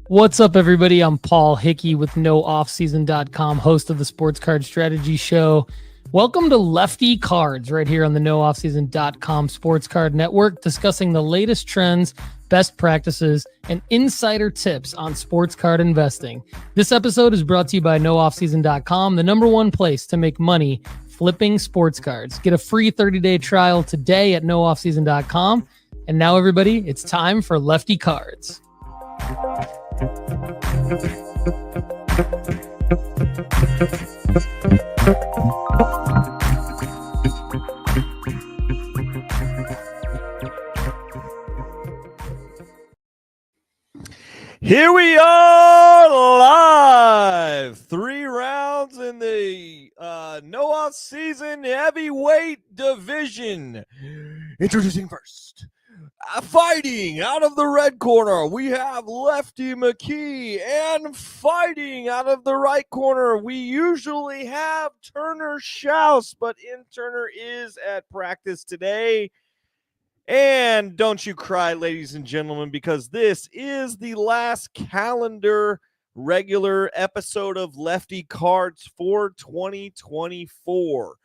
What's up, everybody? I'm Paul Hickey with NoOffSeason.com, host of the Sports Card Strategy Show. Welcome to Lefty Cards right here on the NoOffSeason.com Sports Card Network, discussing the latest trends, best practices, and insider tips on sports card investing. This episode is brought to you by NoOffSeason.com, the number one place to make money flipping sports cards. Get a free 30-day trial today at NoOffSeason.com. And now, everybody, it's time for Lefty Cards. Here we are live. 3 rounds in the no off-season heavyweight division. Introducing first, fighting out of the red corner, we have Lefty McKee, and fighting out of the right corner, we usually have Turner Schaus, but Turner is at practice today. And don't you cry, ladies and gentlemen, because this is the last calendar regular episode of Lefty Cards for 2024.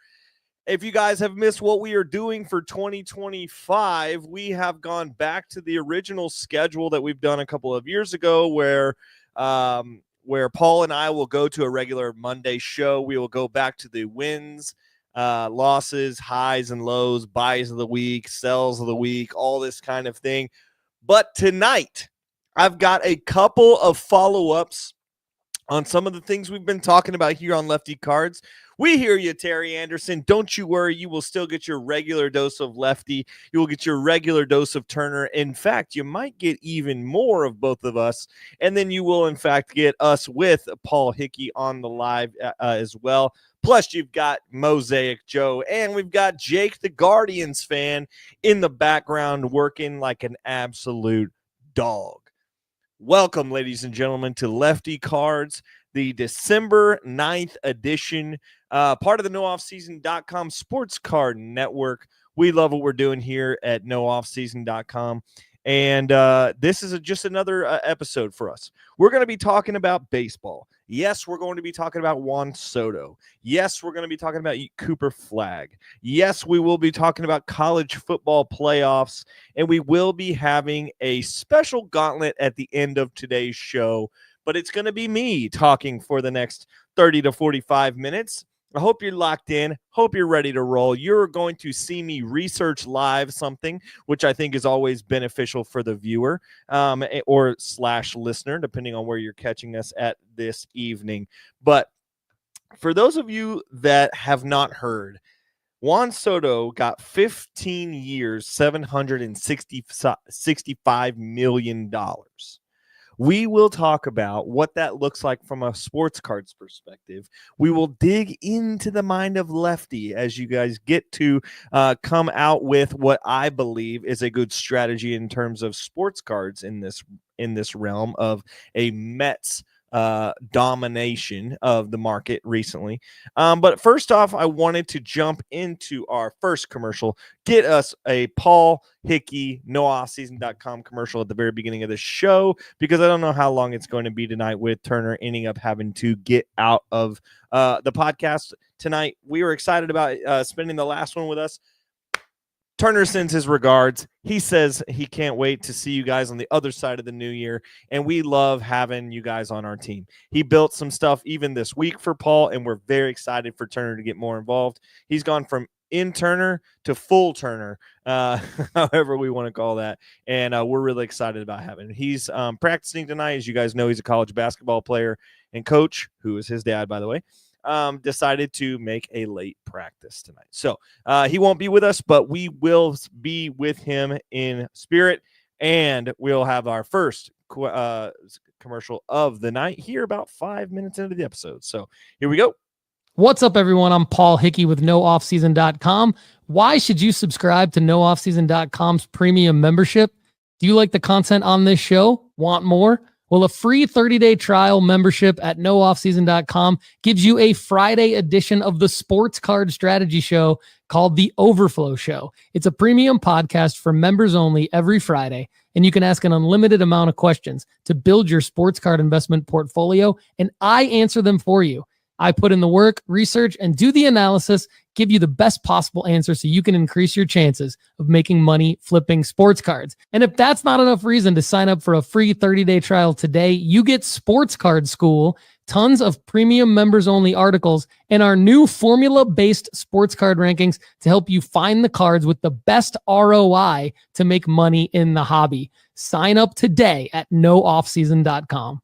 If you guys have missed what we are doing for 2025, we have gone back to the original schedule that we've done a couple of years ago where Paul and I will go to a regular Monday show. We will go back to the wins, losses, highs and lows, buys of the week, sells of the week, all this kind of thing. But tonight, I've got a couple of follow-ups on some of the things we've been talking about here on Lefty Cards. We hear you, Terry Anderson. Don't you worry. You will still get your regular dose of Lefty. You will get your regular dose of Turner. In fact, you might get even more of both of us. And then you will, in fact, get us with Paul Hickey on the live as well. Plus, you've got Mosaic Joe, and we've got Jake, the Guardians fan, in the background working like an absolute dog. Welcome, ladies and gentlemen, to Lefty Cards, the December 9th edition, part of the NoOffSeason.com Sports Card Network. We love what we're doing here at NoOffSeason.com. And this is just another episode for us. We're going to be talking about baseball. Yes, we're going to be talking about Juan Soto. Yes, we're going to be talking about Cooper Flagg. Yes, we will be talking about college football playoffs. And we will be having a special gauntlet at the end of today's show. But it's going to be me talking for the next 30 to 45 minutes. I hope you're locked in. Hope you're ready to roll. You're going to see me research live something, which I think is always beneficial for the viewer or / listener, depending on where you're catching us at this evening. But for those of you that have not heard, Juan Soto got 15 years, $765 million. We will talk about what that looks like from a sports cards perspective. We will dig into the mind of Lefty as you guys get to come out with what I believe is a good strategy in terms of sports cards in this realm of a Mets domination of the market recently. But first off, I wanted to jump into our first commercial, get us a Paul Hickey NoOffSeason.com commercial at the very beginning of the show, because I don't know how long it's going to be tonight with Turner ending up having to get out of the podcast tonight. We were excited about spending the last one with us. Turner sends his regards. He says he can't wait to see you guys on the other side of the new year, and we love having you guys on our team. He built some stuff even this week for Paul, and we're very excited for Turner to get more involved. He's gone from in Turner to full Turner, however we want to call that, and we're really excited about having him. He's practicing tonight. As you guys know, he's a college basketball player and coach, who is his dad, by the way. Decided to make a late practice tonight. So he won't be with us, but we will be with him in spirit, and we'll have our first commercial of the night here about 5 minutes into the episode. So here we go. What's up, everyone? I'm Paul Hickey with NoOffSeason.com. Why should you subscribe to NoOffSeason.com's premium membership? Do you like the content on this show? Want more? Well, a free 30-day trial membership at nooffseason.com gives you a Friday edition of the Sports Card Strategy Show called The Overflow Show. It's a premium podcast for members only every Friday, and you can ask an unlimited amount of questions to build your sports card investment portfolio, and I answer them for you. I put in the work, research, and do the analysis, give you the best possible answer so you can increase your chances of making money flipping sports cards. And if that's not enough reason to sign up for a free 30-day trial today, you get Sports Card School, tons of premium members-only articles, and our new formula-based sports card rankings to help you find the cards with the best ROI to make money in the hobby. Sign up today at nooffseason.com.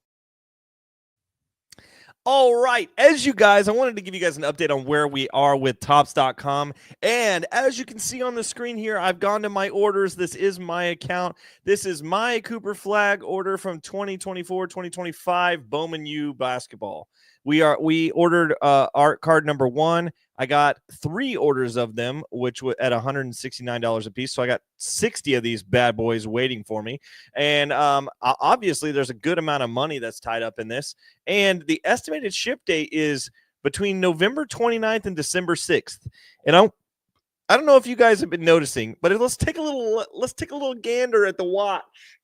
All right, as you guys, I wanted to give you guys an update on where we are with Topps.com. And as you can see on the screen here, I've gone to my orders. This is my account. This is my Cooper Flag order from 2024-2025 Bowman U basketball. We ordered art card number 1. I got 3 orders of them, which were at $169 a piece. So I got 60 of these bad boys waiting for me. And obviously, there's a good amount of money that's tied up in this. And the estimated ship date is between November 29th and December 6th. And I don't know if you guys have been noticing, but let's take a little gander at the watch.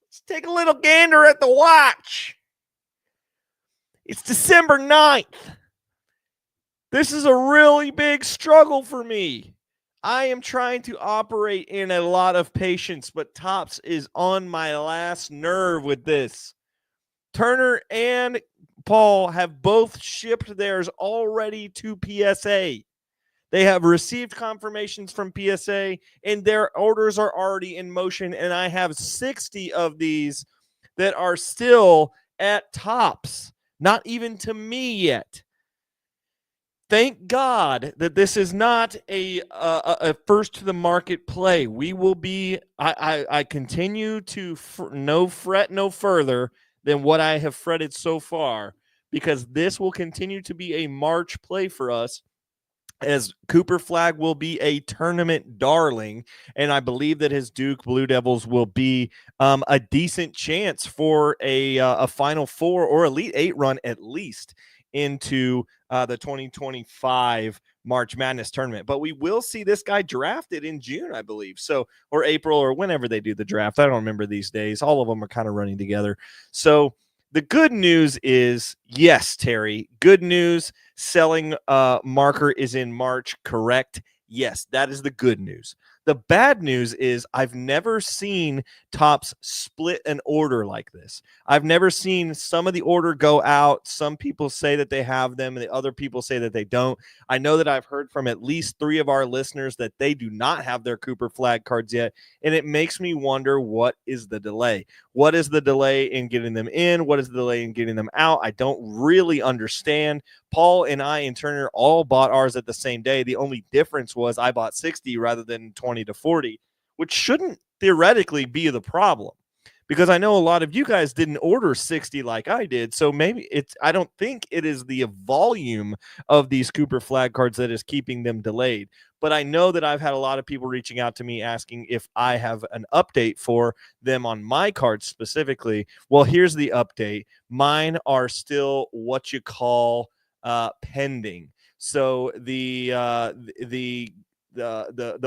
Let's take a little gander at the watch. It's December 9th. This is a really big struggle for me. I am trying to operate in a lot of patience, but Topps is on my last nerve with this. Turner and Paul have both shipped theirs already to PSA. They have received confirmations from PSA, and their orders are already in motion, and I have 60 of these that are still at Topps. Not even to me yet. Thank God that this is not a first to the market play. We will be. I continue to fret no further than what I have fretted so far, because this will continue to be a March play for us, as Cooper Flag will be a tournament darling, and I believe that his Duke Blue Devils will be a decent chance for a Final Four or Elite Eight run at least into the 2025 March Madness tournament. But we will see this guy drafted in June, I believe, so, or April, or whenever they do the draft. I don't remember these days. All of them are kind of running together. So the good news is, yes, Terry, good news. Selling marker is in March, correct? Yes, that is the good news. The bad news is I've never seen Topps split an order like this. I've never seen some of the order go out. Some people say that they have them, and the other people say that they don't. I know that I've heard from at least 3 of our listeners that they do not have their Cooper Flag cards yet, and it makes me wonder, what is the delay? What is the delay in getting them in? What is the delay in getting them out? I don't really understand. Paul and I and Turner all bought ours at the same day. The only difference was I bought 60 rather than 20 to 40, which shouldn't theoretically be the problem, because I know a lot of you guys didn't order 60 like I did. So maybe I don't think it is the volume of these Cooper Flag cards that is keeping them delayed. But I know that I've had a lot of people reaching out to me asking if I have an update for them on my cards specifically. Well, here's the update. Mine are still what you call pending. So the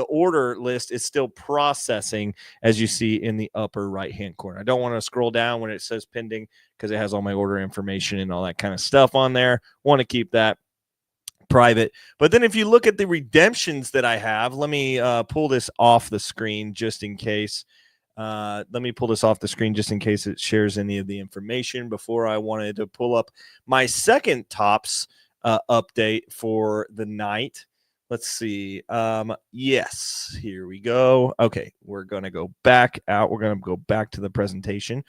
order list is still processing, as you see in the upper right hand corner. I don't want to scroll down when it says pending, because it has all my order information and all that kind of stuff on there. Want to keep that private. But then if you look at the redemptions that I have, let me pull this off the screen just in case. Let me pull this off the screen just in case it shares any of the information before I wanted to pull up my second Topps update for the night. Let's see. Yes, here we go. Okay, we're going to go back out. We're going to go back to the presentation.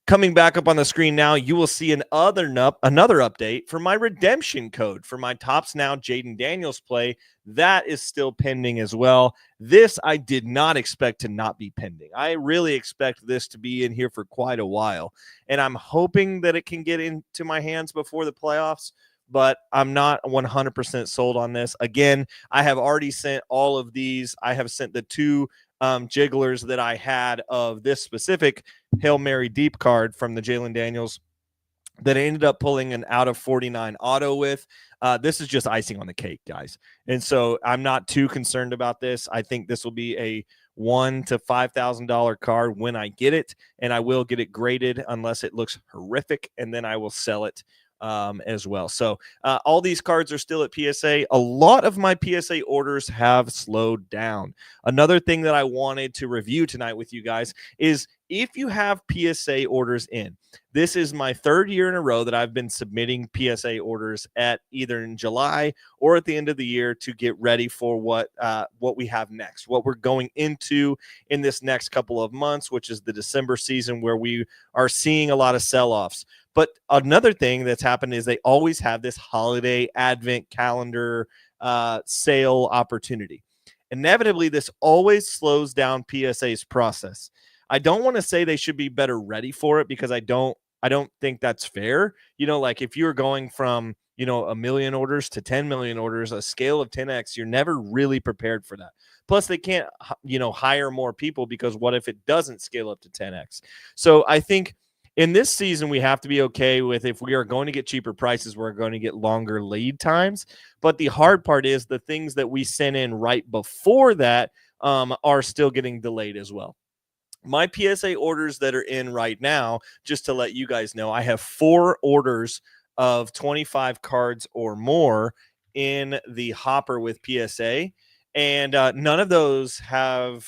Coming back up on the screen now, you will see another update for my redemption code for my Topps Now Jaden Daniels play. That is still pending as well. This I did not expect to not be pending. I really expect this to be in here for quite a while, and I'm hoping that it can get into my hands before the playoffs, but I'm not 100% sold on this. Again, I have already sent all of these. I have sent the 2 jigglers that I had of this specific Hail Mary Deep card from the Jalen Daniels that I ended up pulling an out of 49 auto with. This is just icing on the cake, guys. And so I'm not too concerned about this. I think this will be a $1,000 to $5,000 card when I get it, and I will get it graded unless it looks horrific, and then I will sell it as well. So all these cards are still at PSA. A lot of my PSA orders have slowed down. Another thing that I wanted to review tonight with you guys is if you have PSA orders in, this is my third year in a row that I've been submitting PSA orders at either in July or at the end of the year to get ready for what we have next, what we're going into in this next couple of months, which is the December season where we are seeing a lot of sell-offs. But another thing that's happened is they always have this holiday advent calendar sale opportunity. Inevitably, this always slows down PSA's process. I don't want to say they should be better ready for it because I don't think that's fair. Like if you're going from, 1 million orders to 10 million orders, a scale of 10x, you're never really prepared for that. Plus they can't, hire more people because what if it doesn't scale up to 10x? So I think in this season, we have to be okay with if we are going to get cheaper prices, we're going to get longer lead times. But the hard part is the things that we sent in right before that are still getting delayed as well. My PSA orders that are in right now, just to let you guys know, I have 4 orders of 25 cards or more in the hopper with PSA, and none of those have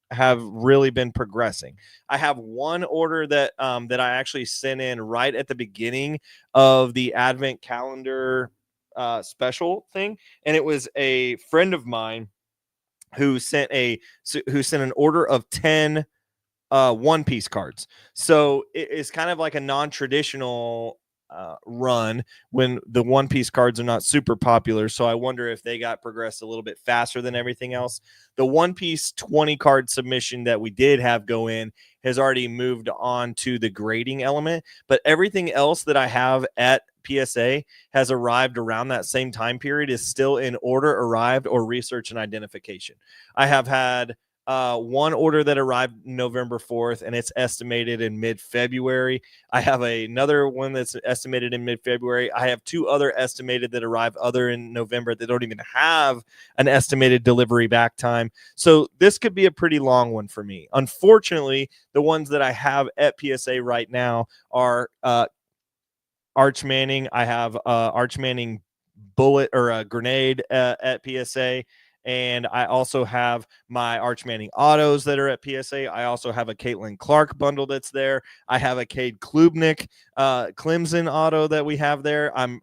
really been progressing. I have one order that I actually sent in right at the beginning of the Advent calendar special thing, and it was a friend of mine who sent an order of 10 One Piece cards. So it's kind of like a non-traditional run when the One Piece cards are not super popular. So I wonder if they got progressed a little bit faster than everything else. The One Piece 20 card submission that we did have go in has already moved on to the grading element, but everything else that I have at PSA has arrived around that same time period, is still in order arrived or research and identification. I have had one order that arrived November 4th, and it's estimated in mid-February. I have another one that's estimated in mid-February. I have 2 other estimated that arrive other in November that don't even have an estimated delivery back time. So this could be a pretty long one for me. Unfortunately, the ones that I have at PSA right now are Arch Manning. I have Arch Manning bullet or a grenade at PSA. And I also have my Arch Manning autos that are at PSA. I also have a Caitlin Clark bundle that's there. I have a Cade Klubnik Clemson auto that we have there. I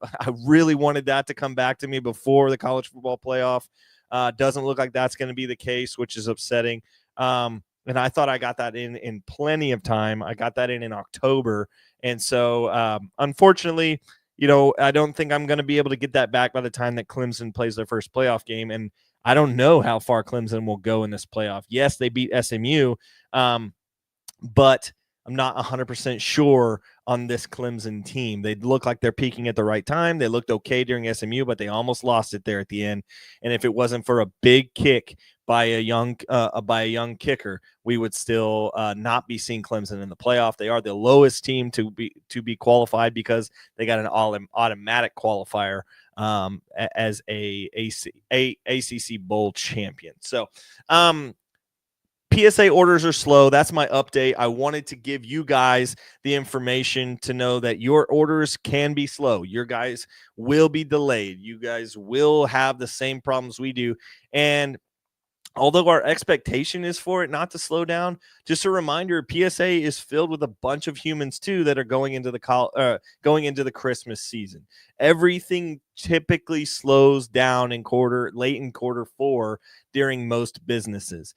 really wanted that to come back to me before the college football playoff. Doesn't look like that's going to be the case, which is upsetting. And I thought I got that in plenty of time. I got that in October. And so, unfortunately, I don't think I'm going to be able to get that back by the time that Clemson plays their first playoff game. And I don't know how far Clemson will go in this playoff. Yes, they beat SMU, but I'm not 100% sure on this Clemson team. They look like they're peaking at the right time. They looked okay during SMU, but they almost lost it there at the end. And if it wasn't for a big kick by a young kicker, we would still not be seeing Clemson in the playoff. They are the lowest team to be qualified because they got an automatic qualifier as a ACC Bowl champion. So PSA orders are slow. That's my update. I wanted to give you guys the information to know that your orders can be slow. Your guys will be delayed. You guys will have the same problems we do. And although our expectation is for it not to slow down, just a reminder, PSA is filled with a bunch of humans too that are going into the Christmas season. Everything typically slows down late in quarter 4 during most businesses.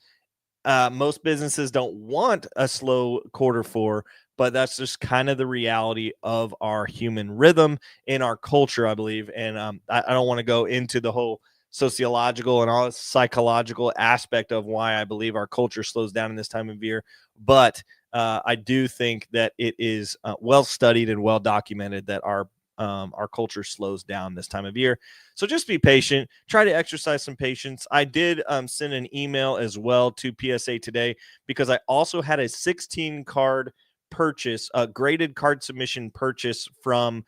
Most businesses don't want a slow quarter 4, but that's just kind of the reality of our human rhythm in our culture, I believe. And I don't want to go into the whole sociological and all psychological aspect of why I believe our culture slows down in this time of year. But I do think that it is well studied and well documented that our our culture slows down this time of year. So just be patient. Try to exercise some patience. I did send an email as well to PSA today because I also had a 16 card purchase, a graded card submission purchase from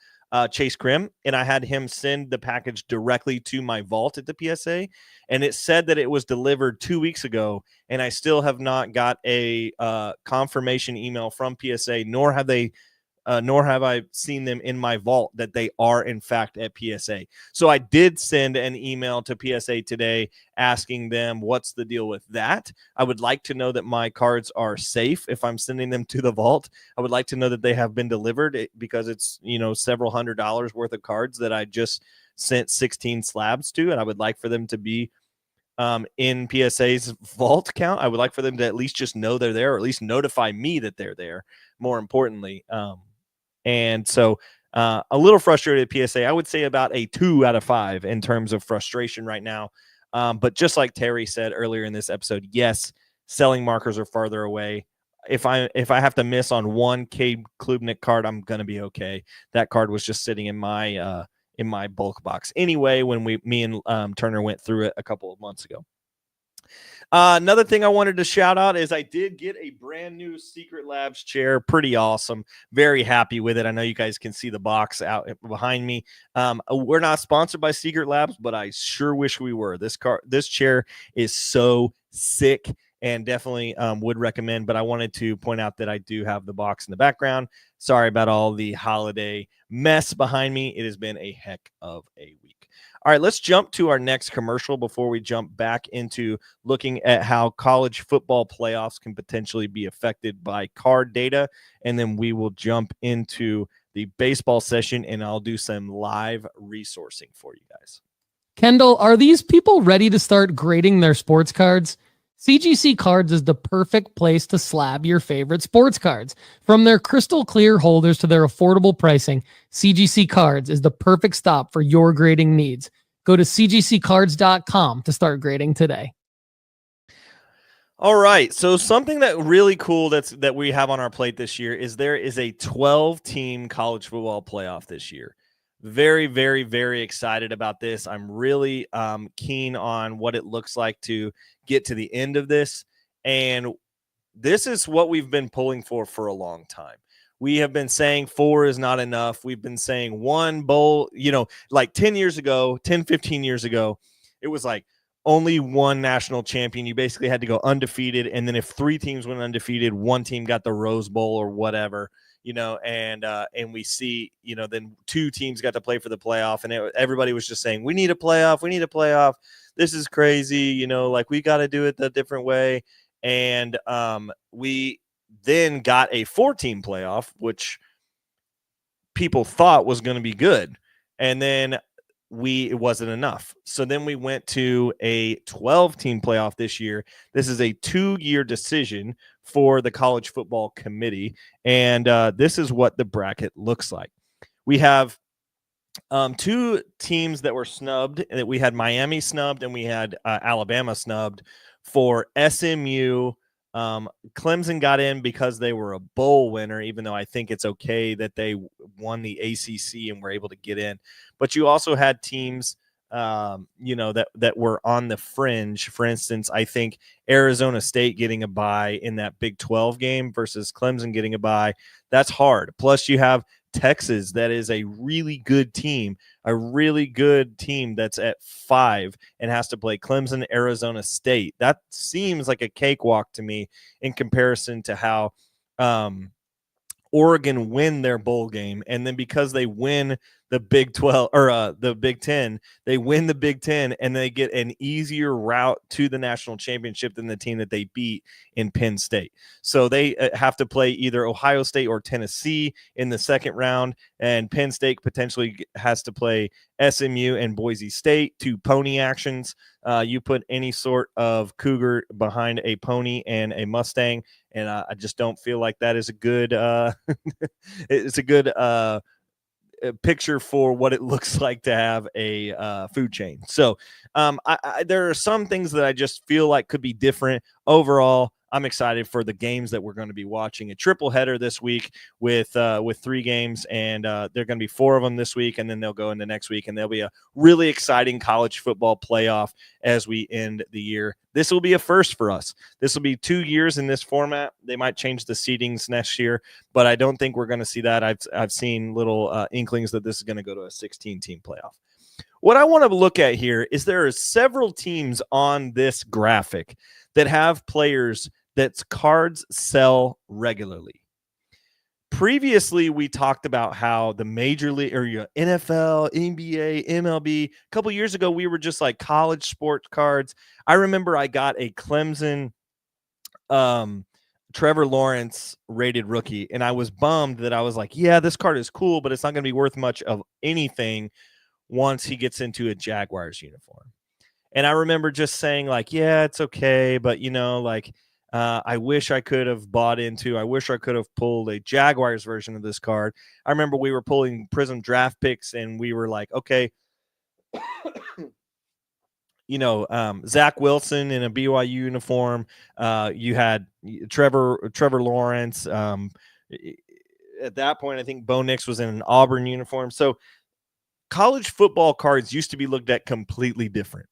Chase Krim, and I had him send the package directly to my vault at the PSA, and it said that it was delivered 2 weeks ago, and I still have not got a confirmation email from PSA, nor have I seen them in my vault that they are in fact at PSA. So I did send an email to PSA today asking them what's the deal with that. I would like to know that my cards are safe if I'm sending them to the vault. I would like to know that they have been delivered because it's, several $100s worth of cards that I just sent 16 slabs to, and I would like for them to be in PSA's vault count. I would like for them to at least just know they're there, or at least notify me that they're there, more importantly. And so a little frustrated at PSA. I would say about a 2 out of 5 in terms of frustration right now. But just like Terry said earlier in this episode, yes, selling markers are farther away. If I have to miss on one Cade Klubnik card, I'm going to be okay. That card was just sitting in my bulk box anyway when me and Turner went through it a couple of months ago. Another thing I wanted to shout out is I did get a brand new Secret Labs chair. Pretty awesome. Very happy with it. I know you guys can see the box out behind me. We're not sponsored by Secret Labs, but I sure wish we were. This chair is so sick and definitely would recommend, but I wanted to point out that I do have the box in the background. Sorry about all the holiday mess behind me. It has been a heck of a week. All right, let's jump to our next commercial before we jump back into looking at how college football playoffs can potentially be affected by card data. And then we will jump into the baseball session, and I'll do some live resourcing for you guys. Kendall, are these people ready to start grading their sports cards? CGC Cards is the perfect place to slab your favorite sports cards. From their crystal clear holders to their affordable pricing, CGC Cards is the perfect stop for your grading needs. Go to cgccards.com to start grading today. All right, so something that really cool that we have on our plate this year is there is a 12-team college football playoff this year. Very, very, very excited about this. I'm really keen on what it looks like to get to the end of this. And this is what we've been pulling for a long time. We have been saying 4 is not enough. We've been saying one bowl, like 15 years ago, it was like only one national champion. You basically had to go undefeated. And then if 3 teams went undefeated, one team got the Rose Bowl or whatever. And we see, then 2 teams got to play for the playoff, and everybody was just saying, we need a playoff. This is crazy. Like we got to do it a different way. And we then got a 4-team playoff, which people thought was going to be good. And then it wasn't enough. So then we went to a 12-team playoff this year. This is a 2-year decision for the college football committee. And this is what the bracket looks like. We have 2 teams that were snubbed. We had Miami snubbed and we had Alabama snubbed. For SMU, Clemson got in because they were a bowl winner, even though I think it's okay that they won the ACC and were able to get in. But you also had teams, that were on the fringe. For instance, I think Arizona State getting a bye in that Big 12 game versus Clemson getting a bye. That's hard. Plus, you have Texas, that is a really good team that's at 5 and has to play Clemson, Arizona State. That seems like a cakewalk to me in comparison to how Oregon win their bowl game, and then because they win the Big 12 or the Big 10, they win the Big 10 and they get an easier route to the national championship than the team that they beat in Penn State. So they have to play either Ohio State or Tennessee in the second round, and Penn State potentially has to play SMU and Boise State, 2 pony actions. You put any sort of cougar behind a pony and a Mustang, and I just don't feel like that is a good it's a good picture for what it looks like to have a food chain. So there are some things that I just feel like could be different. Overall, I'm excited for the games that we're going to be watching. A triple header this week with 3 games, and they're going to be 4 of them this week, and then they'll go into next week, and there'll be a really exciting college football playoff as we end the year. This will be a first for us. This will be 2 years in this format. They might change the seedings next year, but I don't think we're going to see that. I've seen little inklings that this is going to go to a 16-team playoff. What I want to look at here is there are several teams on this graphic that have players that's cards sell regularly. Previously, we talked about how the major league or NFL, NBA, MLB, a couple years ago, we were just like college sports cards. I remember I got a Clemson Trevor Lawrence rated rookie, and I was bummed that I was like, yeah, this card is cool, but it's not going to be worth much of anything once he gets into a Jaguars uniform. And I remember just saying like, yeah, it's okay, but I wish I could have I wish I could have pulled a Jaguars version of this card. I remember we were pulling Prism draft picks, and we were like, okay, Zach Wilson in a BYU uniform. You had Trevor Lawrence. At that point, I think Bo Nix was in an Auburn uniform. So college football cards used to be looked at completely different.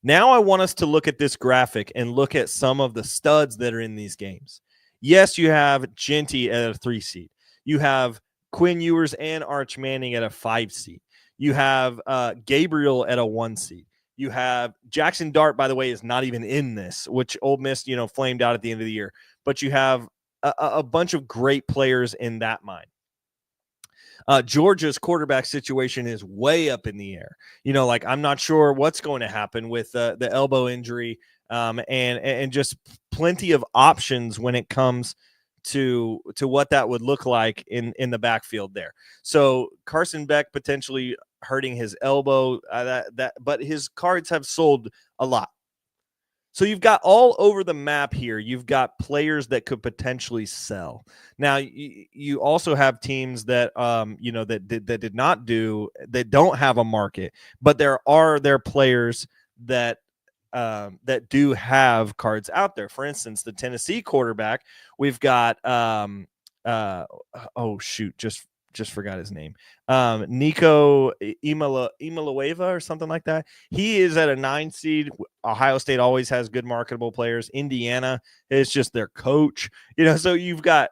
Now I want us to look at this graphic and look at some of the studs that are in these games. Yes, you have Genty at a 3 seed. You have Quinn Ewers and Arch Manning at a 5 seed. You have Gabriel at a 1 seed. You have Jackson Dart, by the way, is not even in this, which Ole Miss, flamed out at the end of the year. But you have a bunch of great players in that mine. Georgia's quarterback situation is way up in the air. I'm not sure what's going to happen with the elbow injury and just plenty of options when it comes to what that would look like in the backfield there. So Carson Beck potentially hurting his elbow, but his cards have sold a lot. So you've got all over the map here. You've got players that could potentially sell. Now you also have teams that that don't have a market, but there are players that do have cards out there. For instance, the Tennessee quarterback, we've got just forgot his name. Nico Imalaweva or something like that. He is at a 9 seed. Ohio State always has good marketable players. Indiana is just their coach. So you've got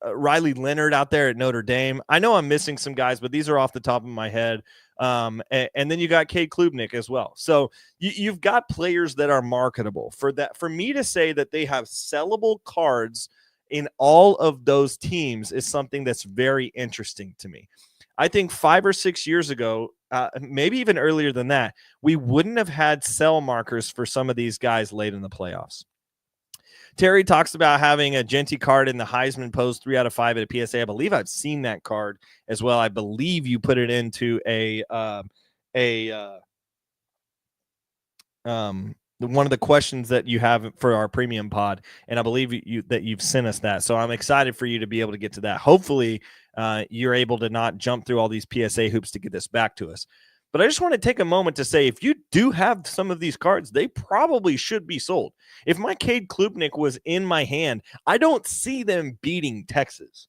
Riley Leonard out there at Notre Dame. I know I'm missing some guys, but these are off the top of my head. And then you got Cade Klubnik as well. So you've got players that are marketable. For me to say that they have sellable cards in all of those teams is something that's very interesting to me. I think 5 or 6 years ago, maybe even earlier than that, we wouldn't have had sell markers for some of these guys late in the playoffs. Terry talks about having a Genty card in the Heisman Pose 3 out of 5 at a PSA. I believe I've seen that card as well. I believe you put it into one of the questions that you have for our premium pod, and I believe that you've sent us that. So I'm excited for you to be able to get to that. Hopefully you're able to not jump through all these PSA hoops to get this back to us. But I just want to take a moment to say, if you do have some of these cards, they probably should be sold. If my Cade Klubnik was in my hand, I don't see them beating Texas.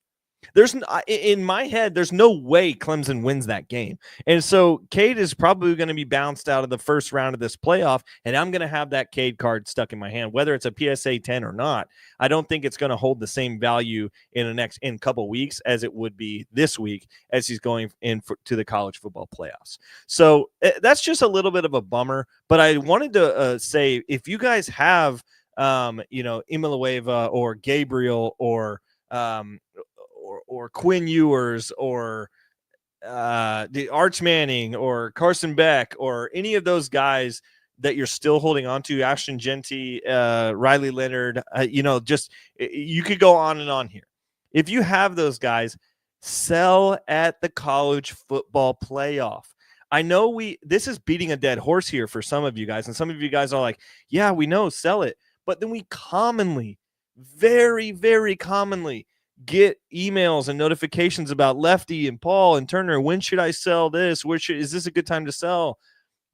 In my head, there's no way Clemson wins that game. And so Cade is probably going to be bounced out of the first round of this playoff, and I'm going to have that Cade card stuck in my hand, whether it's a PSA 10 or not. I don't think it's going to hold the same value in a couple weeks as it would be this week as he's going to the college football playoffs. So that's just a little bit of a bummer, but I wanted to say, if you guys have, Imalaweva or Gabriel or Quinn Ewers or the Arch Manning or Carson Beck or any of those guys that you're still holding on to, Ashton Genty, Riley Leonard, you could go on and on here. If you have those guys, sell at the college football playoff. I know this is beating a dead horse here for some of you guys, and some of you guys are like, yeah, we know, sell it. But then we commonly, very, very commonly, get emails and notifications about Lefty and Paul and Turner. When should I sell this? Is this a good time to sell?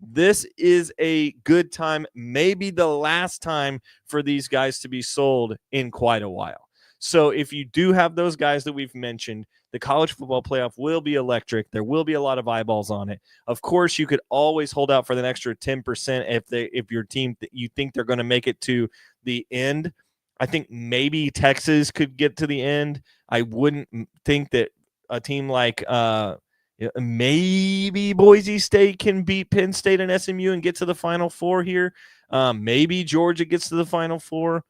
This is a good time, maybe the last time for these guys to be sold in quite a while. So if you do have those guys that we've mentioned, the college football playoff will be electric. There will be a lot of eyeballs on it. Of course, you could always hold out for the extra 10% if your team you think they're going to make it to the end. I think maybe Texas could get to the end. I wouldn't think that a team like maybe Boise State can beat Penn State and SMU and get to the Final Four here. Maybe Georgia gets to the Final Four.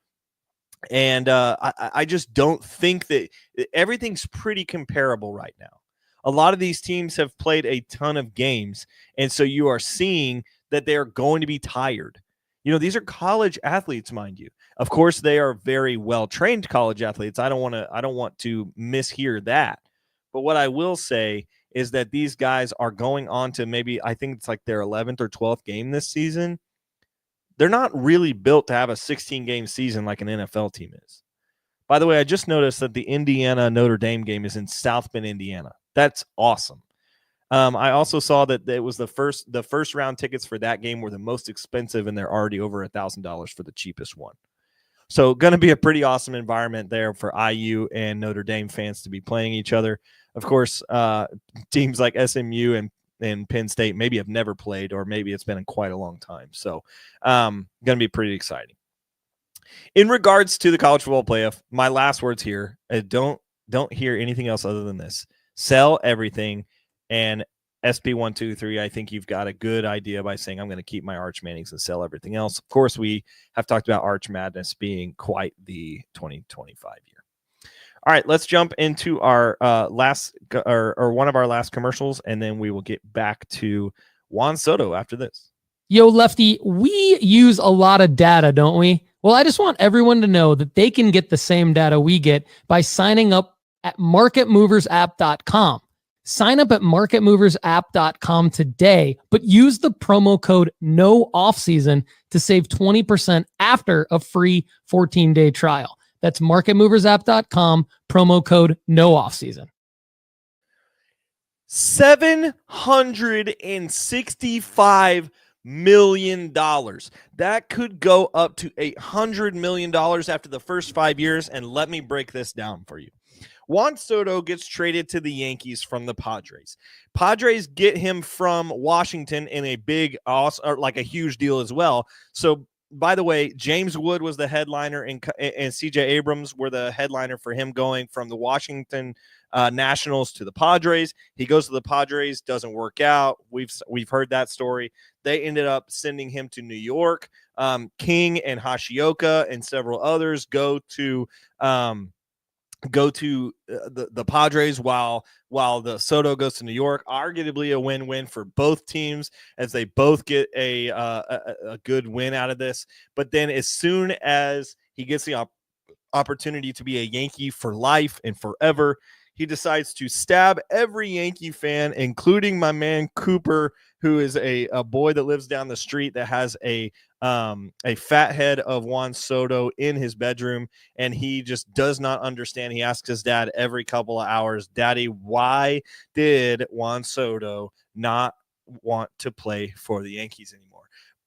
And I just don't think that everything's pretty comparable right now. A lot of these teams have played a ton of games, and so you are seeing that they are going to be tired. These are college athletes, mind you. Of course, they are very well-trained college athletes. I don't want to mishear that. But what I will say is that these guys are going on to maybe, I think it's like their 11th or 12th game this season. They're not really built to have a 16-game season like an NFL team is. By the way, I just noticed that the Indiana-Notre Dame game is in South Bend, Indiana. That's awesome. I also saw that it was the first round tickets for that game were the most expensive, and they're already over $1,000 for the cheapest one. So going to be a pretty awesome environment there for IU and Notre Dame fans to be playing each other. Of course, teams like SMU and Penn State maybe have never played, or maybe it's been in quite a long time. So going to be pretty exciting. In regards to the college football playoff, my last words here, don't hear anything else other than this. Sell everything. And SP123, I think you've got a good idea by saying I'm going to keep my Arch Mannings and sell everything else. Of course, we have talked about Arch Madness being quite the 2025 year. All right, let's jump into our last or one of our last commercials, and then we will get back to Juan Soto after this. Yo, Lefty, we use a lot of data, don't we? Well, I just want everyone to know that they can get the same data we get by signing up at marketmoversapp.com. Sign up at marketmoversapp.com today, but use the promo code NOOFFSEASON to save 20% after a free 14-day trial. That's marketmoversapp.com, promo code NOOFFSEASON. $765 million. That could go up to $800 million after the first 5 years, and let me break this down for you. Juan Soto gets traded to the Yankees from the Padres. Padres get him from Washington in a big, or like a huge deal as well. So, by the way, James Wood was the headliner, and CJ Abrams were the headliner for him going from the Washington Nationals to the Padres. He goes to the Padres, doesn't work out. We've heard that story. They ended up sending him to New York. King and Hashioka and several others go to the Padres while the Soto goes to New York. Arguably a win-win for both teams, as they both get a good win out of this. But then as soon as he gets the opportunity to be a Yankee for life and forever, he decides to stab every Yankee fan, including my man Cooper, who is a boy that lives down the street that has a fat head of Juan Soto in his bedroom, and he just does not understand. He asks his dad every couple of hours, "Daddy, why did Juan Soto not want to play for the Yankees anymore?"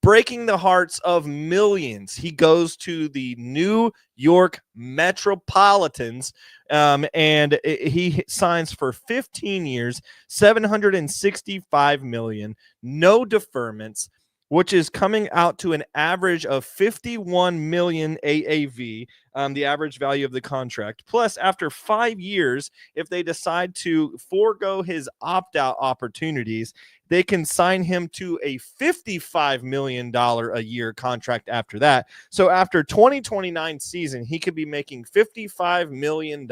Breaking the hearts of millions, he goes to the New York Metropolitans, and he signs for 15 years, $765 million, no deferments, which is coming out to an average of $51 million AAV, the average value of the contract. Plus, after 5 years, if they decide to forego his opt-out opportunities, they can sign him to a $55 million a year contract after that. So after 2029 season, he could be making $55 million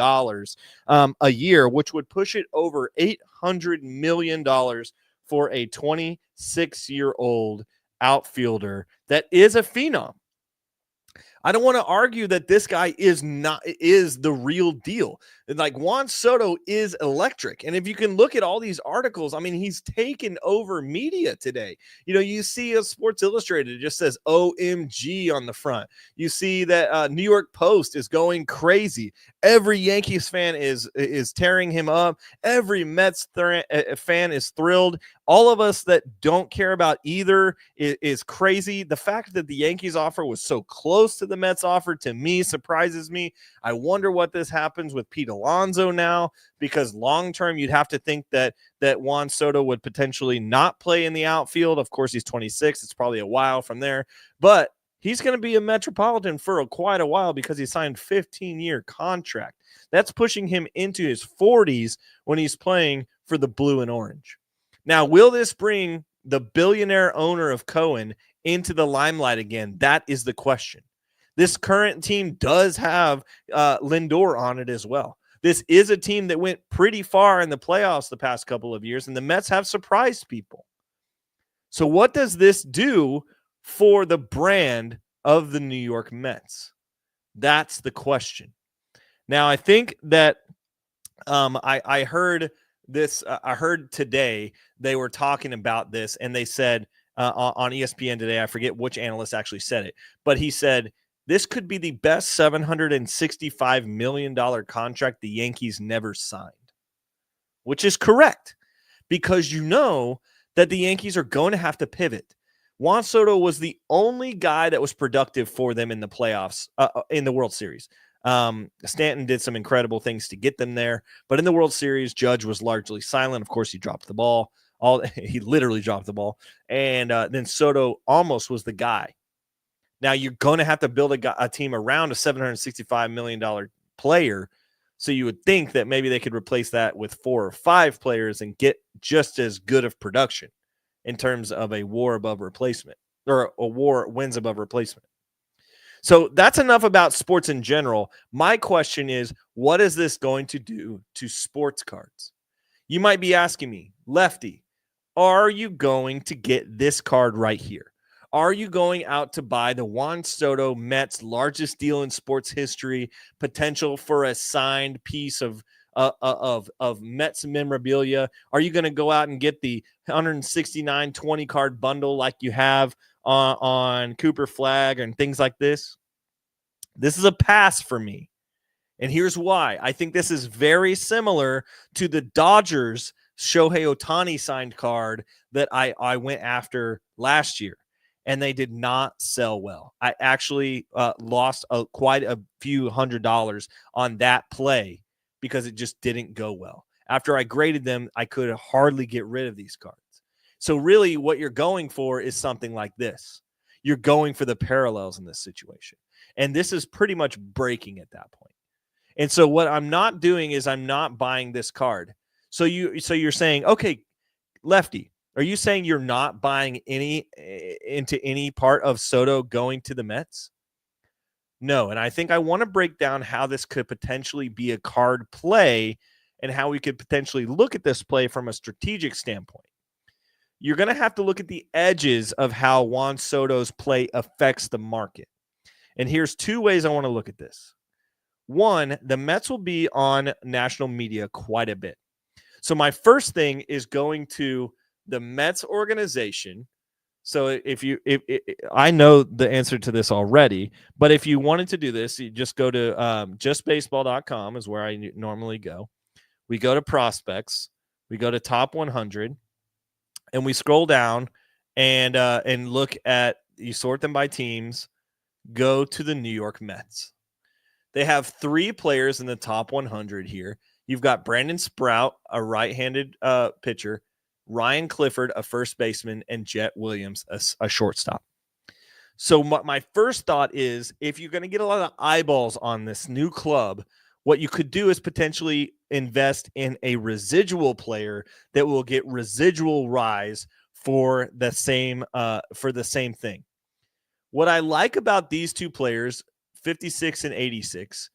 a year, which would push it over $800 million for a 26-year-old outfielder that is a phenom. I don't want to argue that this guy is the real deal. Like Juan Soto is electric. And if you can look at all these articles, I mean, he's taken over media today. You know, you see a Sports Illustrated, it just says OMG on the front. You see that New York Post is going crazy. Every Yankees fan is tearing him up. Every Mets fan is thrilled. All of us that don't care about either is crazy. The fact that the Yankees offer was so close to the Mets offer, to me, surprises me. I wonder what this happens with Pete Alonso now, because long-term you'd have to think that Juan Soto would potentially not play in the outfield. Of course, he's 26. It's probably a while from there. But he's going to be a Metropolitan for quite a while because he signed a 15-year contract. That's pushing him into his 40s when he's playing for the blue and orange. Now, will this bring the billionaire owner of Cohen into the limelight again? That is the question. This current team does have Lindor on it as well. This is a team that went pretty far in the playoffs the past couple of years, and the Mets have surprised people. So what does this do for the brand of the New York Mets? That's the question. Now, I think that I heard this. I heard today they were talking about this, and they said on ESPN today, I forget which analyst actually said it, but he said this could be the best $765 million contract the Yankees never signed, which is correct, because you know that the Yankees are going to have to pivot. Juan Soto was the only guy that was productive for them in the playoffs, in the World Series. Stanton did some incredible things to get them there, but in the World Series, Judge was largely silent. Of course, he dropped the ball. He literally dropped the ball. And then Soto almost was the guy. Now, you're going to have to build a team around a $765 million player. So you would think that maybe they could replace that with 4 or 5 players and get just as good of production in terms of a WAR above replacement, or a WAR wins above replacement. So that's enough about sports in general. My question is, what is this going to do to sports cards? You might be asking me, Lefty, are you going to get this card right here? Are you going out to buy the Juan Soto Mets largest deal in sports history, potential for a signed piece of Mets memorabilia? Are you going to go out and get the 169 20 card bundle like you have on Cooper Flag and things like this? This is a pass for me. And here's why. I think this is very similar to the Dodgers Shohei Ohtani signed card that I went after last year, and they did not sell well. I actually lost quite a few $100s on that play because it just didn't go well. After I graded them, I could hardly get rid of these cards. So really what you're going for is something like this. You're going for the parallels in this situation. And this is pretty much breaking at that point. And so what I'm not doing is I'm not buying this card. So you're saying, okay, Lefty, are you saying you're not buying into any part of Soto going to the Mets? No. And I think I want to break down how this could potentially be a card play and how we could potentially look at this play from a strategic standpoint. You're going to have to look at the edges of how Juan Soto's play affects the market. And here's 2 ways I want to look at this. One, the Mets will be on national media quite a bit. So my first thing is going to the Mets organization. So if I know the answer to this already, but if you wanted to do this, you just go to justbaseball.com is where I normally go. We go to prospects, we go to top 100, and we scroll down and look at, you sort them by teams, go to the New York Mets. They have 3 players in the top 100 here. You've got Brandon Sprout, a right-handed pitcher, Ryan Clifford, a first baseman, and Jet Williams, a shortstop. So my first thought is, if you're going to get a lot of eyeballs on this new club, what you could do is potentially invest in a residual player that will get residual rise for the same thing. What I like about these 2 players, 56 and 86,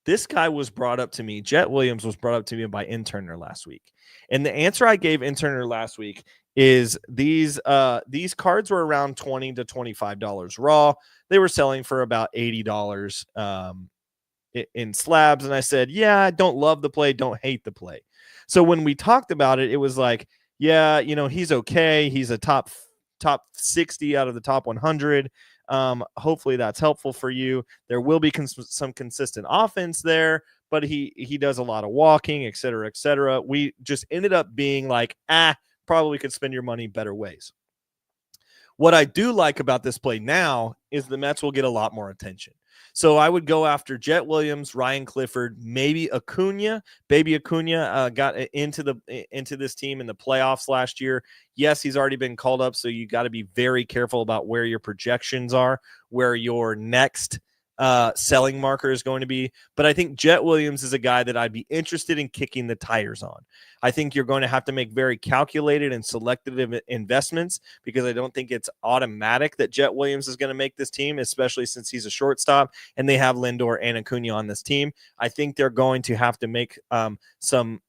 This guy was brought up to me. Jet Williams was brought up to me by Interner last week. And the answer I gave Interner last week is these cards were around $20 to $25 raw. They were selling for about $80 in slabs. And I said, yeah, I don't love the play, don't hate the play. So when we talked about it, it was like, yeah, he's okay. He's a top 60 out of the top 100. Hopefully that's helpful for you. There will be some consistent offense there, but he does a lot of walking, et cetera, et cetera. We just ended up being like, probably could spend your money better ways. What I do like about this play now is the Mets will get a lot more attention. So I would go after Jet Williams, Ryan Clifford, maybe Acuna. Baby Acuna got into this team in the playoffs last year. Yes, he's already been called up, so you got to be very careful about where your projections are, where your next selling marker is going to be. But I think Jet Williams is a guy that I'd be interested in kicking the tires on. I think you're going to have to make very calculated and selective investments, because I don't think it's automatic that Jet Williams is going to make this team, especially since he's a shortstop and they have Lindor and Acuna on this team. I think they're going to have to make some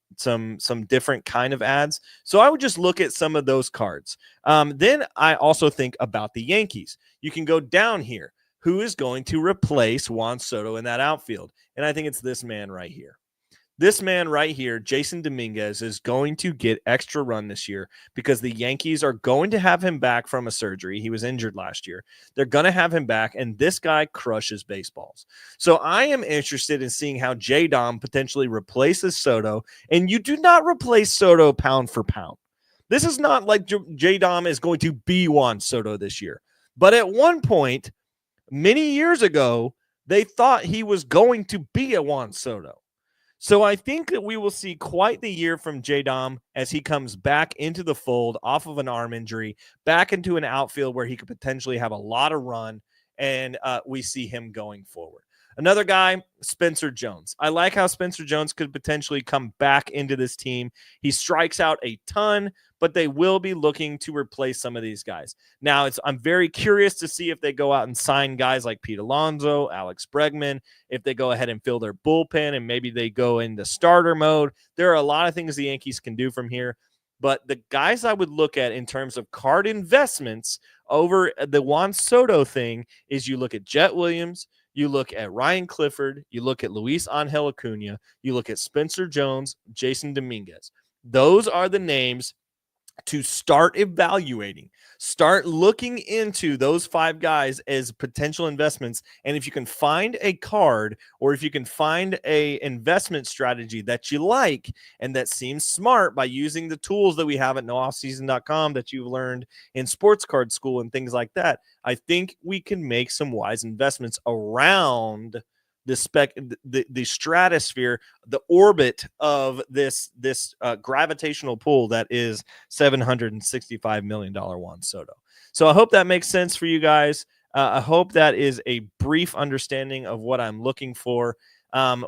different kind of ads. So I would just look at some of those cards. Then I also think about the Yankees. You can go down here. Who is going to replace Juan Soto in that outfield? And I think it's this man right here. This man right here, Jason Dominguez, is going to get extra run this year because the Yankees are going to have him back from a surgery. He was injured last year. They're going to have him back, and this guy crushes baseballs. So I am interested in seeing how J-Dom potentially replaces Soto, and you do not replace Soto pound for pound. This is not like J-Dom is going to be Juan Soto this year. But at one point, many years ago, they thought he was going to be a Juan Soto. So I think that we will see quite the year from J-Dom as he comes back into the fold off of an arm injury, back into an outfield where he could potentially have a lot of run, and we see him going forward. Another guy, Spencer Jones. I like how Spencer Jones could potentially come back into this team. He strikes out a ton, but they will be looking to replace some of these guys. Now, I'm very curious to see if they go out and sign guys like Pete Alonso, Alex Bregman, if they go ahead and fill their bullpen and maybe they go into starter mode. There are a lot of things the Yankees can do from here. But the guys I would look at in terms of card investments over the Juan Soto thing is you look at Jet Williams, you look at Ryan Clifford, you look at Luis Angel Acuna, you look at Spencer Jones, Jason Dominguez. Those are the names to start evaluating. Start looking into those 5 guys as potential investments. And if you can find a card, or if you can find a investment strategy that you like and that seems smart by using the tools that we have at nooffseason.com that you've learned in sports card school and things like that, I think we can make some wise investments around the stratosphere, the orbit of this gravitational pull that is $765 million Juan Soto. So I hope that makes sense for you guys. I hope that is a brief understanding of what I'm looking for.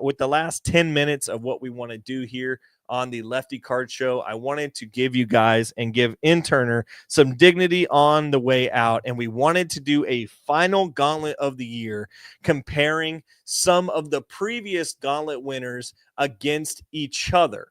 With the last 10 minutes of what we want to do here on the Lefty Card Show, I wanted to give you guys and give Interner some dignity on the way out, and we wanted to do a final gauntlet of the year comparing some of the previous gauntlet winners against each other.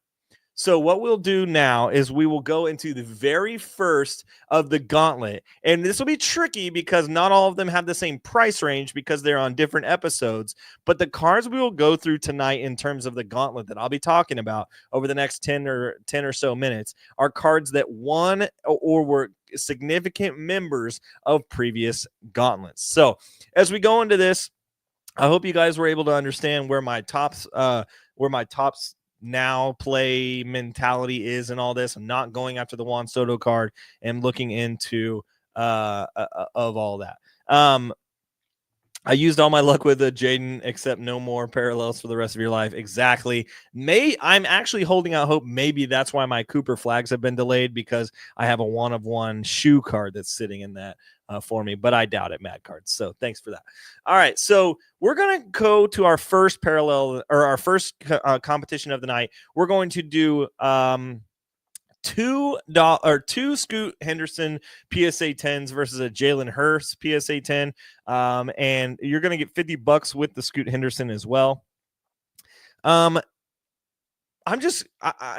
So what we'll do now is we will go into the very first of the gauntlet. And this will be tricky because not all of them have the same price range because they're on different episodes. But the cards we will go through tonight in terms of the gauntlet that I'll be talking about over the next 10 or so minutes are cards that won or were significant members of previous gauntlets. So as we go into this, I hope you guys were able to understand where my tops now play mentality is and all this. I'm not going after the Juan Soto card and looking into of all that. I used all my luck with Jaden, except no more parallels for the rest of your life. Exactly. I'm actually holding out hope. Maybe that's why my Cooper flags have been delayed, because I have a 1-of-1 shoe card that's sitting in that for me, but I doubt it, Mad Cards. So thanks for that. All right. So we're going to go to our first parallel, or our first competition of the night. We're going to do two Scoot Henderson PSA 10s versus a Jalen Hurst PSA 10. And you're going to get $50 with the Scoot Henderson as well.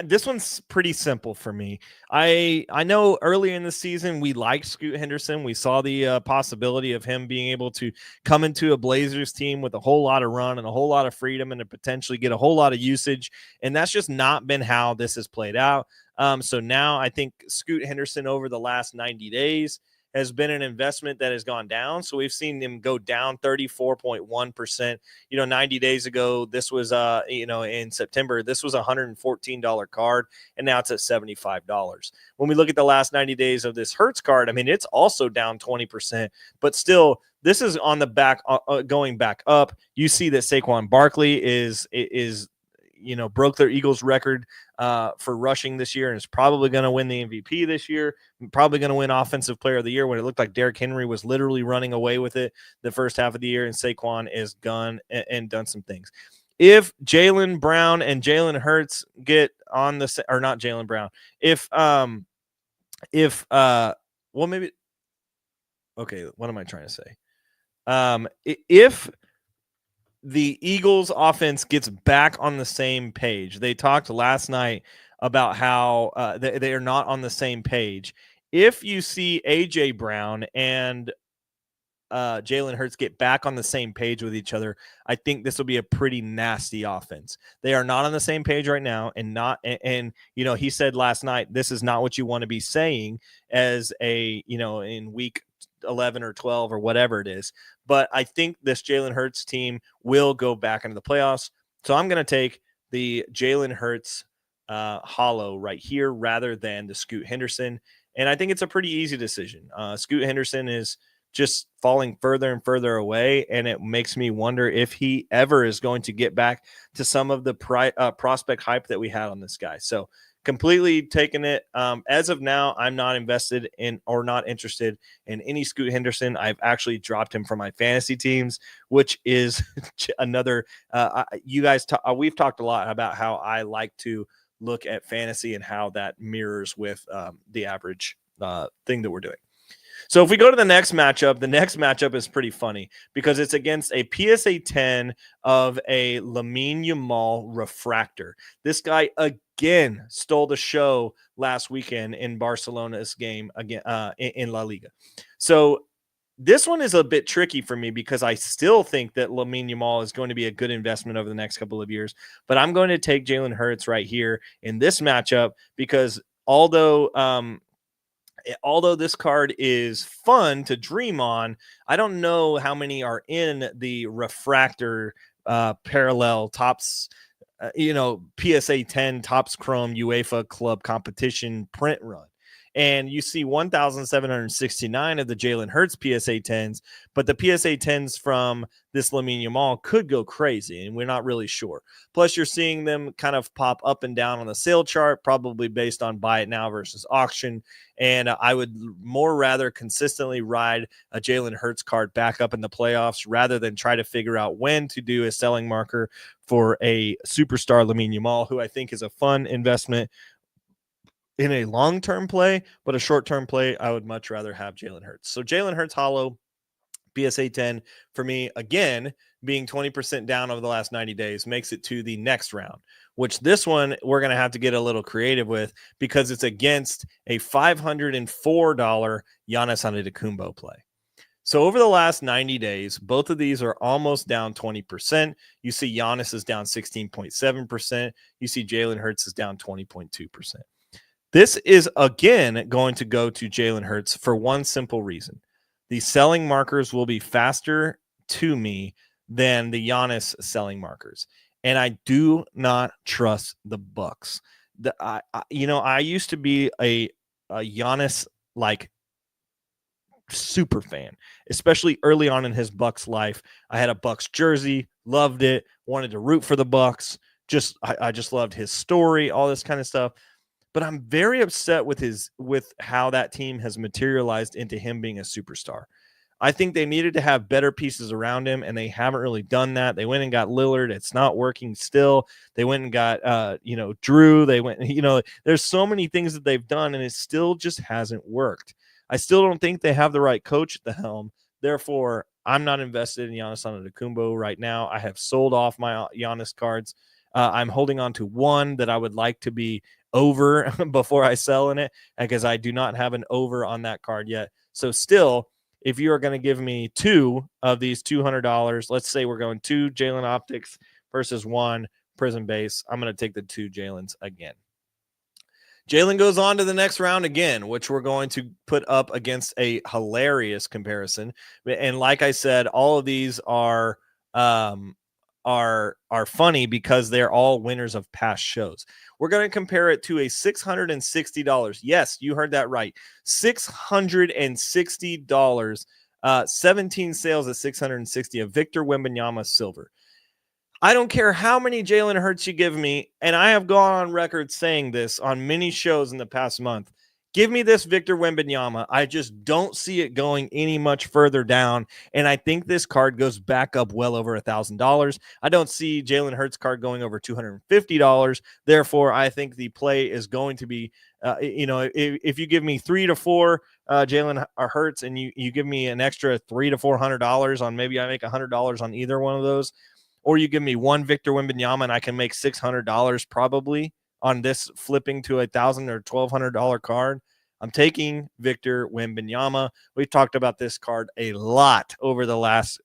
This one's pretty simple for me. I know earlier in the season we liked Scoot Henderson. We saw the possibility of him being able to come into a Blazers team with a whole lot of run and a whole lot of freedom and to potentially get a whole lot of usage. And that's just not been how this has played out. So now I think Scoot Henderson over the last 90 days has been an investment that has gone down. So we've seen him go down 34.1%. 90 days ago, this was, in September, this was a $114 card, and now it's at $75. When we look at the last 90 days of this Hertz card, I mean, it's also down 20%, but still, this is on the back, going back up. You see that Saquon Barkley is broke their Eagles record for rushing this year and is probably going to win the MVP this year, probably going to win Offensive Player of the Year when it looked like Derrick Henry was literally running away with it the first half of the year, and Saquon is gone and done some things. If Jaylen Brown and Jalen Hurts get on the – or not Jaylen Brown. Maybe – okay, what am I trying to say? If – the Eagles offense gets back on the same page. They talked last night about how they are not on the same page. If you see A.J. Brown and Jalen Hurts get back on the same page with each other, I think this will be a pretty nasty offense. They are not on the same page right now, and he said last night, this is not what you want to be saying as in week 11 or 12 or whatever it is. But I think this Jalen Hurts team will go back into the playoffs. So I'm going to take the Jalen Hurts hollow right here rather than the Scoot Henderson. And I think it's a pretty easy decision. Scoot Henderson is just falling further and further away, and it makes me wonder if he ever is going to get back to some of the prospect hype that we had on this guy. So completely taking it. As of now, I'm not invested in or not interested in any Scoot Henderson. I've actually dropped him from my fantasy teams, which is another. We've talked a lot about how I like to look at fantasy and how that mirrors with the average thing that we're doing. So if we go to the next matchup is pretty funny because it's against a PSA 10 of a Lamine Yamal refractor. This guy again stole the show last weekend in Barcelona's game again in La Liga. So this one is a bit tricky for me because I still think that Lamine Yamal is going to be a good investment over the next couple of years. But I'm going to take Jalen Hurts right here in this matchup because although this card is fun to dream on, I don't know how many are in the refractor parallel tops, PSA 10 Tops Chrome UEFA Club competition print run. And you see 1,769 of the Jalen Hurts PSA 10s, but the PSA 10s from this Lamine Yamal could go crazy, and we're not really sure. Plus, you're seeing them kind of pop up and down on the sale chart, probably based on buy it now versus auction. And I would more rather consistently ride a Jalen Hurts card back up in the playoffs rather than try to figure out when to do a selling marker for a superstar Lamine Yamal, who I think is a fun investment in a long-term play, but a short-term play, I would much rather have Jalen Hurts. So Jalen Hurts hollow, PSA 10 for me, again, being 20% down over the last 90 days makes it to the next round, which this one we're going to have to get a little creative with because it's against a $504 Giannis Antetokounmpo play. So over the last 90 days, both of these are almost down 20%. You see Giannis is down 16.7%. You see Jalen Hurts is down 20.2%. This is, again, going to go to Jalen Hurts for one simple reason. The selling markers will be faster to me than the Giannis selling markers. And I do not trust the Bucks. I used to be a Giannis super fan, especially early on in his Bucks life. I had a Bucks jersey, loved it, wanted to root for the Bucks. I just loved his story, all this kind of stuff. But I'm very upset with how that team has materialized into him being a superstar. I think they needed to have better pieces around him, and they haven't really done that. They went and got Lillard. It's not working still. They went and got, Drew. They went, there's so many things that they've done, and it still just hasn't worked. I still don't think they have the right coach at the helm. Therefore, I'm not invested in Giannis Antetokounmpo right now. I have sold off my Giannis cards. I'm holding on to one that I would like to be over before I sell in it, because I do not have an over on that card yet. So still, if you are going to give me two of these $200, let's say we're going two Jalen Optics versus one Prism Base, I'm going to take the two Jalen's again. Jalen goes on to the next round again, which we're going to put up against a hilarious comparison. And like I said, all of these are funny because they're all winners of past shows. We're going to compare it to a $660. Yes, you heard that right. $660. 17 sales at $660 of Victor Wembanyama silver. I don't care how many Jalen Hurts you give me, and I have gone on record saying this on many shows in the past month. Give me this Victor Wembanyama. I just don't see it going any much further down, and I think this card goes back up well over $1,000. I don't see Jalen Hurts card going over $250. Therefore, I think the play is going to be, if you give me 3 to 4 Jalen Hurts, and you give me an extra $300 to $400 on, maybe I make $100 on either one of those. Or you give me one Victor Wembanyama and I can make $600 probably on this flipping to $1,000 or $1,200 card. I'm taking Victor Wembanyama. We've talked about this card a lot over the last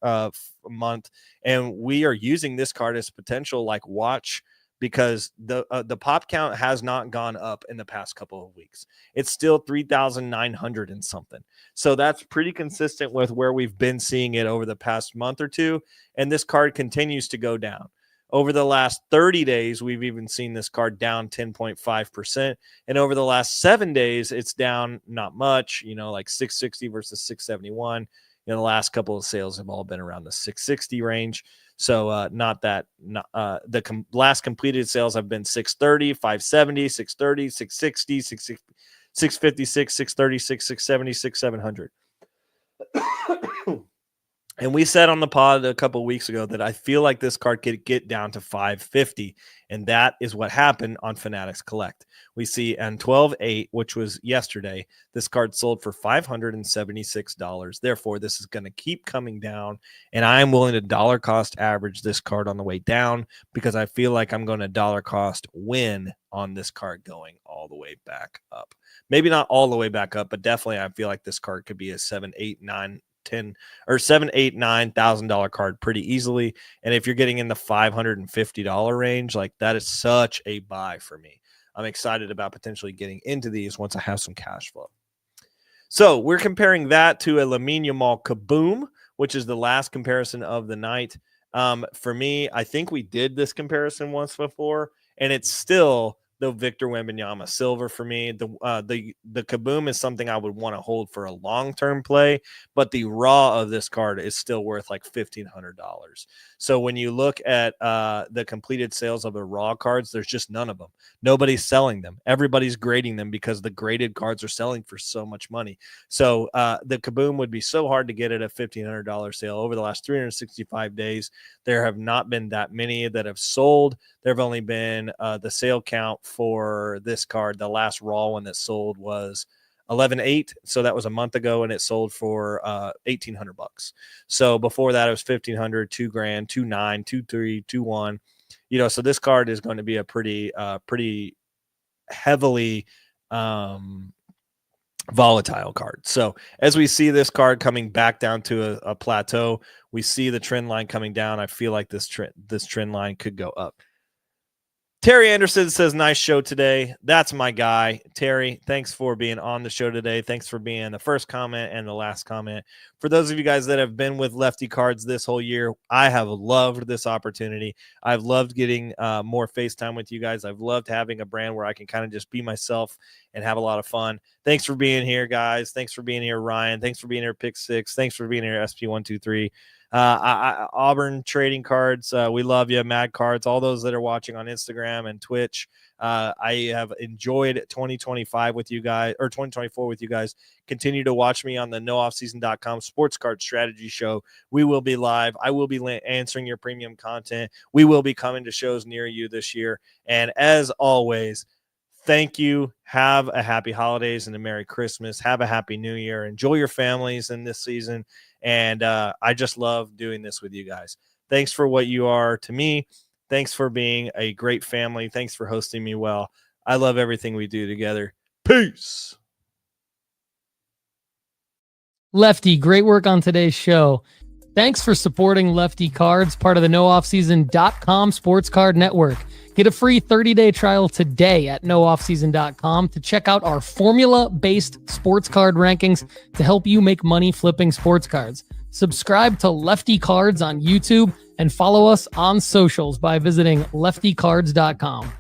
month, and we are using this card as potential like watch, because the pop count has not gone up in the past couple of weeks. It's still 3,900 and something. So that's pretty consistent with where we've been seeing it over the past month or two. And this card continues to go down. Over the last 30 days, we've even seen this card down 10.5%. And over the last 7 days, it's down not much, like 660 versus 671. The last couple of sales have all been around the 660 range. So last completed sales have been 630, 570, 630, 660, 656, 636, 670, 700. And we said on the pod a couple of weeks ago that I feel like this card could get down to 550, and that is what happened on Fanatics Collect. We see on 12/8, which was yesterday, this card sold for $576. Therefore, this is going to keep coming down, and I am willing to dollar cost average this card on the way down, because I feel like I'm going to dollar cost win on this card going all the way back up. Maybe not all the way back up, but definitely I feel like this card could be a $7, $8, $9, $10 or $7, $8, $9,000 card pretty easily. And if you're getting in the $550 range, like that is such a buy for me. I'm excited about potentially getting into these once I have some cash flow. So we're comparing that to a Lamine Yamal Kaboom, which is the last comparison of the night. For me, I think we did this comparison once before, and it's still the Victor Wembanyama silver for me. The Kaboom is something I would want to hold for a long-term play, but the raw of this card is still worth like $1,500. So when you look at the completed sales of the raw cards, there's just none of them. Nobody's selling them. Everybody's grading them because the graded cards are selling for so much money. So the Kaboom would be so hard to get at a $1,500 sale. Over the last 365 days, there have not been that many that have sold. There have only been the sale count for this card. The last raw one that sold was 11/8, so that was a month ago, and it sold for $1,800. So before that, it was $1,500, $2,000, $2,900, $2,300, $2,100. So this card is going to be a pretty heavily volatile card. So as we see this card coming back down to a plateau, we see the trend line coming down. I feel like this trend line could go up. Terry Anderson says, nice show today. That's my guy. Terry, thanks for being on the show today. Thanks for being the first comment and the last comment. For those of you guys that have been with Lefty Cards this whole year, I have loved this opportunity. I've loved getting more FaceTime with you guys. I've loved having a brand where I can kind of just be myself and have a lot of fun. Thanks for being here, guys. Thanks for being here, Ryan. Thanks for being here, Pick Six. Thanks for being here, SP123. Auburn Trading Cards, we love you. Mad Cards, all those that are watching on Instagram and Twitch. I have enjoyed 2025 with you guys, or 2024 with you guys. Continue to watch me on the nooffseason.com sports card strategy show. We will be live. I will be answering your premium content. We will be coming to shows near you this year. And as always, thank you. Have a happy holidays and a Merry Christmas. Have a happy New Year. Enjoy your families in this season. And I just love doing this with you guys. Thanks for what you are to me. Thanks for being a great family. Thanks for hosting me well. I love everything we do together. Peace. Lefty, great work on today's show. Thanks for supporting Lefty Cards, part of the nooffseason.com sports card network. Get a free 30-day trial today at nooffseason.com to check out our formula-based sports card rankings to help you make money flipping sports cards. Subscribe to Lefty Cards on YouTube and follow us on socials by visiting leftycards.com.